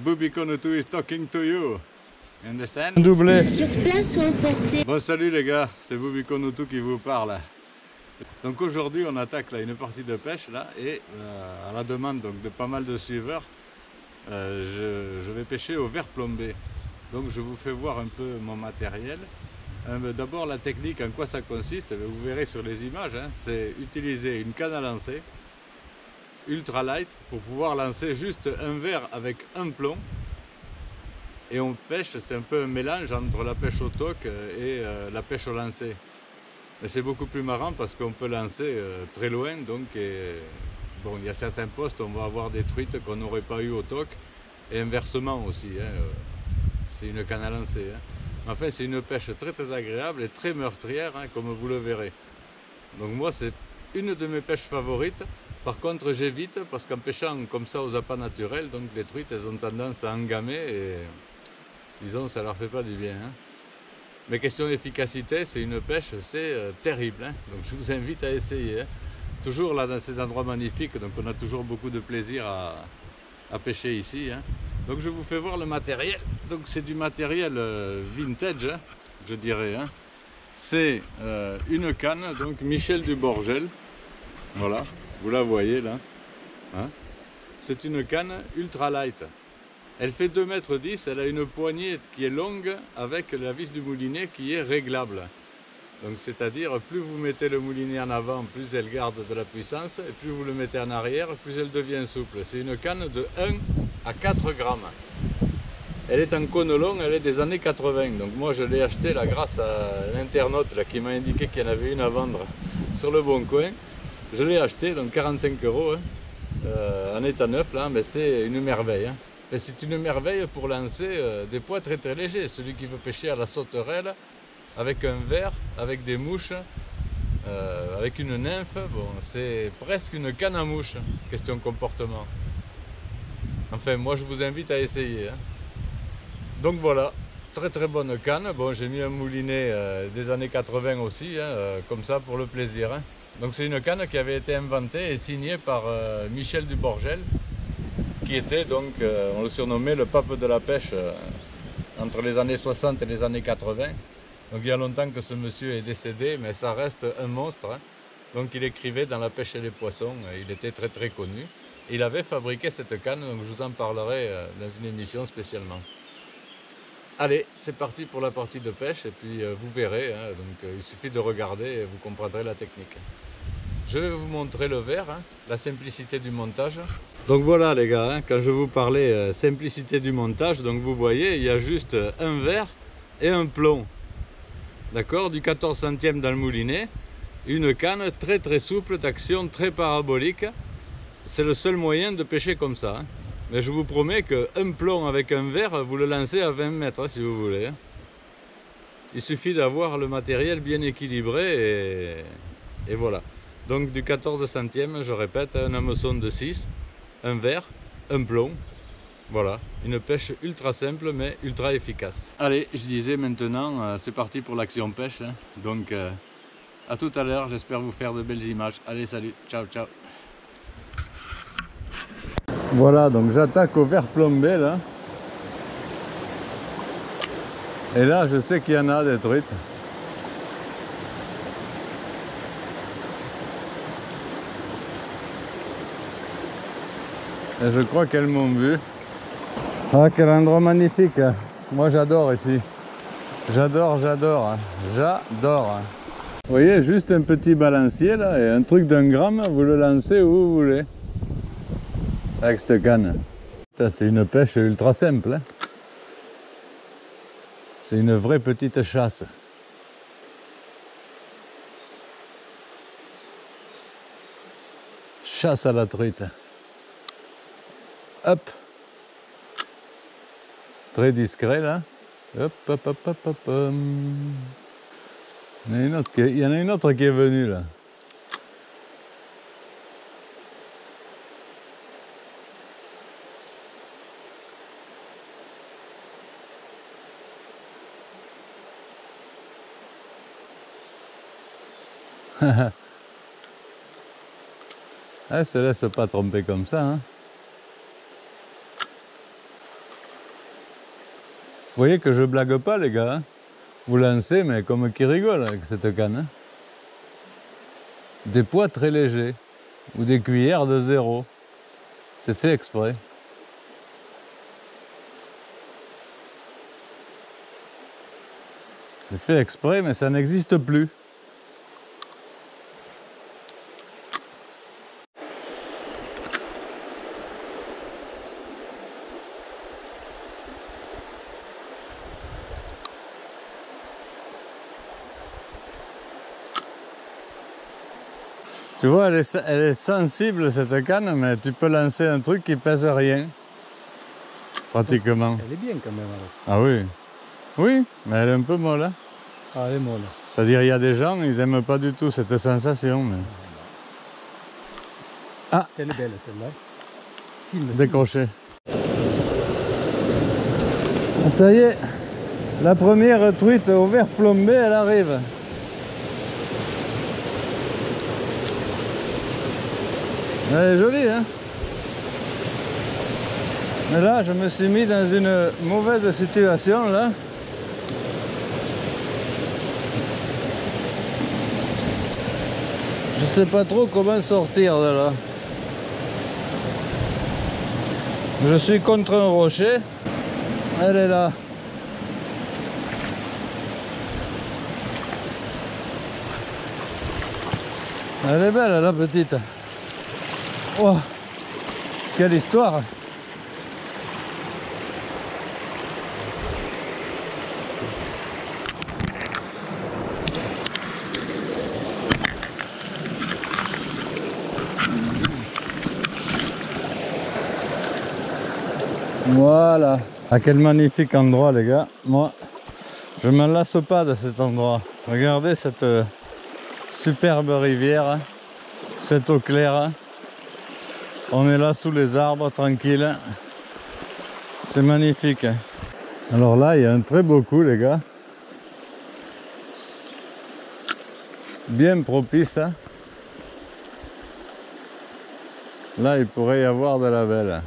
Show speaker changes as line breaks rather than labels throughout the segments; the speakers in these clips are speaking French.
Bubikonutu is talking to you. You understand?
Doublé.
Sur place ou emporté?
Bon, salut les gars, c'est Bubikonutu qui vous parle. Donc aujourd'hui on attaque là, une partie de pêche là, et à la demande donc, de pas mal de suiveurs, je vais pêcher au verre plombé. Donc je vous fais voir un peu mon matériel. D'abord la technique, en quoi ça consiste, vous verrez sur les images, hein, c'est utiliser une canne à lancer ultra light pour pouvoir lancer juste un verre avec un plomb. Et on pêche, c'est un peu un mélange entre la pêche au toc et la pêche au lancer. Mais c'est beaucoup plus marrant parce qu'on peut lancer très loin, donc bon, il y a certains postes où on va avoir des truites qu'on n'aurait pas eu au toc, et inversement aussi, hein, c'est une canne à lancer. Hein. Enfin, c'est une pêche très très agréable et très meurtrière, hein, comme vous le verrez. Donc moi, c'est une de mes pêches favorites. Par contre, j'évite parce qu'en pêchant comme ça aux appâts naturels, donc les truites, elles ont tendance à engamer et disons, ça leur fait pas du bien. Hein. Mais question d'efficacité, c'est une pêche, c'est terrible. Hein. Donc je vous invite à essayer. Hein. Toujours là dans ces endroits magnifiques, donc on a toujours beaucoup de plaisir à pêcher ici. Hein. Donc je vous fais voir le matériel. Donc c'est du matériel vintage, hein, je dirais. Hein. C'est une canne, donc Michel du Borgel. Voilà, vous la voyez là. Hein. C'est une canne ultra light. Elle fait 2,10 m, elle a une poignée qui est longue avec la vis du moulinet qui est réglable. Donc c'est-à-dire plus vous mettez le moulinet en avant, plus elle garde de la puissance, et plus vous le mettez en arrière, plus elle devient souple. C'est une canne de 1 à 4 grammes. Elle est en cône long, elle est des années 80. Donc moi je l'ai achetée là grâce à un internaute là, qui m'a indiqué qu'il y en avait une à vendre sur le Bon Coin. Je l'ai achetée, donc 45 €, hein, en état neuf là, mais c'est une merveille. Hein. C'est une merveille pour lancer des poids très très légers. Celui qui veut pêcher à la sauterelle, avec un verre, avec des mouches, avec une nymphe, bon, c'est presque une canne à mouche, question comportement. Enfin, moi je vous invite à essayer. Hein. Donc voilà, très très bonne canne. Bon, j'ai mis un moulinet des années 80 aussi, hein, comme ça pour le plaisir. Hein. Donc c'est une canne qui avait été inventée et signée par Michel du Borgel, qui était donc, on le surnommait le pape de la pêche entre les années 60 et les années 80. Donc il y a longtemps que ce monsieur est décédé, mais ça reste un monstre. Hein. Donc il écrivait dans la pêche et les poissons, il était très très connu. Il avait fabriqué cette canne, donc je vous en parlerai dans une émission spécialement. Allez, c'est parti pour la partie de pêche, et puis vous verrez, hein, donc il suffit de regarder et vous comprendrez la technique. Je vais vous montrer le verre, hein, la simplicité du montage. Donc voilà les gars, hein, quand je vous parlais simplicité du montage, donc vous voyez, il y a juste un verre et un plomb. D'accord, du 14 centièmes dans le moulinet, une canne très très souple, d'action très parabolique. C'est le seul moyen de pêcher comme ça. Hein. Mais je vous promets qu'un plomb avec un verre, vous le lancez à 20 mètres si vous voulez. Hein. Il suffit d'avoir le matériel bien équilibré et voilà. Donc du 14 centièmes, je répète, un hameçon de 6, un verre, un plomb. Voilà, une pêche ultra simple mais ultra efficace. Allez, je disais maintenant, c'est parti pour l'action pêche. Hein. Donc à tout à l'heure, j'espère vous faire de belles images. Allez, salut, ciao, ciao. Voilà, donc j'attaque au verre plombé là. Et là, je sais qu'il y en a des truites. Et je crois qu'elles m'ont vu. Ah, quel endroit magnifique. Moi, j'adore ici. J'adore, j'adore. J'adore. Vous voyez, juste un petit balancier là, et un truc d'1 gramme, vous le lancez où vous voulez. Avec cette canne. C'est une pêche ultra simple. Hein. C'est une vraie petite chasse. Chasse à la truite. Hop. Très discret là. Hop, hop, hop, hop, hop. Il y en a une autre qui est venue là. Elle se laisse pas tromper comme ça. Hein. voyez que je blague pas les gars, hein. Vous lancez mais comme qui rigole avec cette canne. Hein. Des poids très légers ou des cuillères de 0. C'est fait exprès. C'est fait exprès mais ça n'existe plus. Tu vois, elle est sensible cette canne, mais tu peux lancer un truc qui pèse rien. Pratiquement.
Elle est bien quand même alors.
Ah oui. Oui, mais elle est un peu molle. Hein.
Ah, elle est molle.
C'est-à-dire, il y a des gens, ils n'aiment pas du tout cette sensation. Mais... Ah,
elle est belle celle-là.
Décroché. Ça y est, la première truite au vert plombé, elle arrive. Elle est jolie, hein? Mais là, je me suis mis dans une mauvaise situation, là. Je sais pas trop comment sortir de là. Je suis contre un rocher. Elle est là. Elle est belle, la petite. Oh, quelle histoire! Voilà. Ah, quel magnifique endroit, les gars. Moi, je ne me lasse pas de cet endroit. Regardez cette superbe rivière, cette eau claire. On est là sous les arbres, tranquille. C'est magnifique. Alors là, il y a un très beau coup, les gars. Bien propice. Hein. Là, il pourrait y avoir de la belle.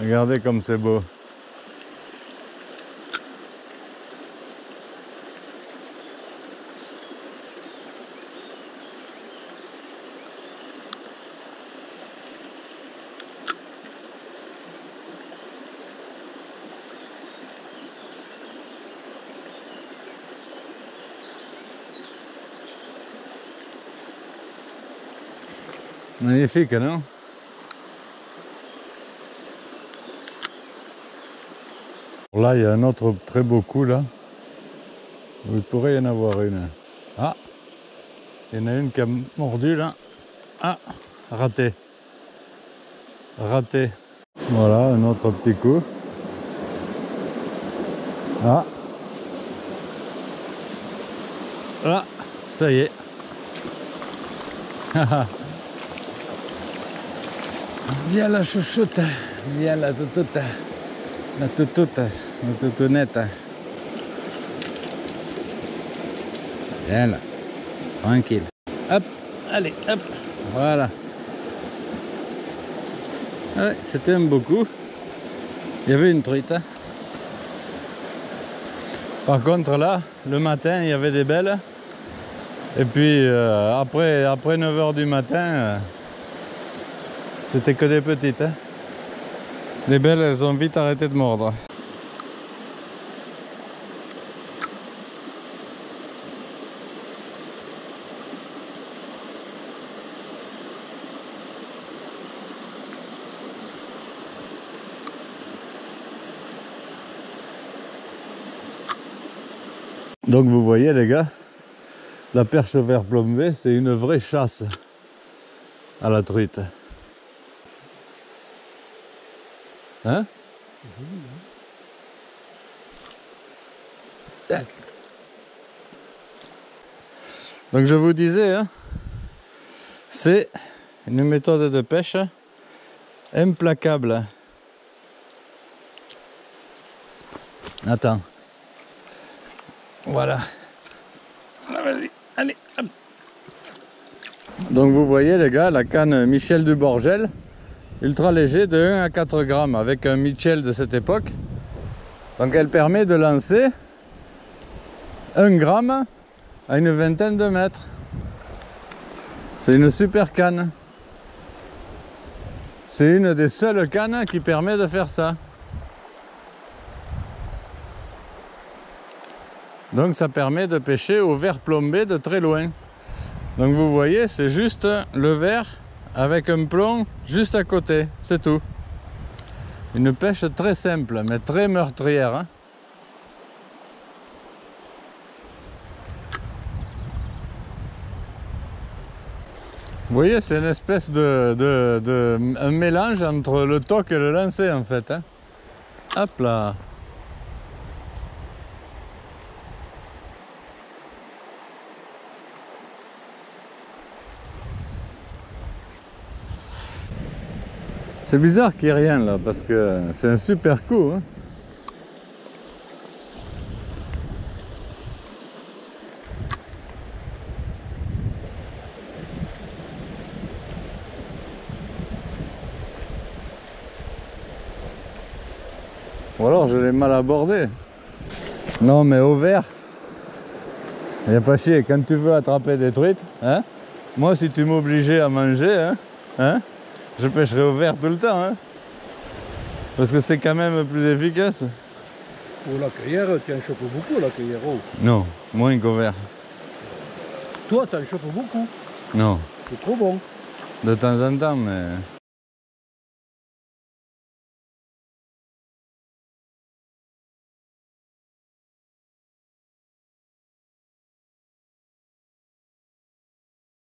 Regardez comme c'est beau. Magnifique, non? Là, il y a un autre très beau coup, là, où il pourrait y en avoir une. Ah, il y en a une qui a mordu, là. Ah, raté. Raté. Voilà, un autre petit coup. Ah. Là, ça y est. Viens la chouchoute, viens la toutoute, la toutounette. Viens là, tranquille. Hop, allez, hop, voilà. Ouais, c'était un beau coup. Il y avait une truite. Hein. Par contre là, le matin, il y avait des belles. Et puis après 9 h du matin, c'était que des petites. Hein. Les belles, elles ont vite arrêté de mordre. Donc vous voyez les gars, la perche vert plombé, c'est une vraie chasse à la truite. Hein? Donc je vous disais, hein, c'est une méthode de pêche implacable. Attends. Voilà. Vas-y, allez, hop. Donc vous voyez les gars, la canne Michel du Borgel, ultra léger de 1 à 4 grammes avec un Mitchell de cette époque. Donc elle permet de lancer 1 gramme à une vingtaine de mètres. C'est une super canne. C'est une des seules cannes qui permet de faire ça. Donc ça permet de pêcher au verre plombé de très loin. Donc vous voyez, c'est juste le verre avec un plomb juste à côté, c'est tout. Une pêche très simple, mais très meurtrière. Hein. Vous voyez, c'est une espèce un mélange entre le toc et le lancer en fait. Hein. Hop là. C'est bizarre qu'il n'y ait rien là, parce que c'est un super coup. Hein. Ou alors je l'ai mal abordé. Non mais au vert, il n'y a pas chier, quand tu veux attraper des truites, hein, moi si tu m'obligeais à manger, hein, je pêcherai au vert tout le temps. Hein, parce que c'est quand même plus efficace.
Pour la cueillère, tu en chopes beaucoup la cueillère. Oh.
Non, moins qu'au vert.
Toi, tu en chopes beaucoup.
Non.
C'est trop bon.
De temps en temps, mais...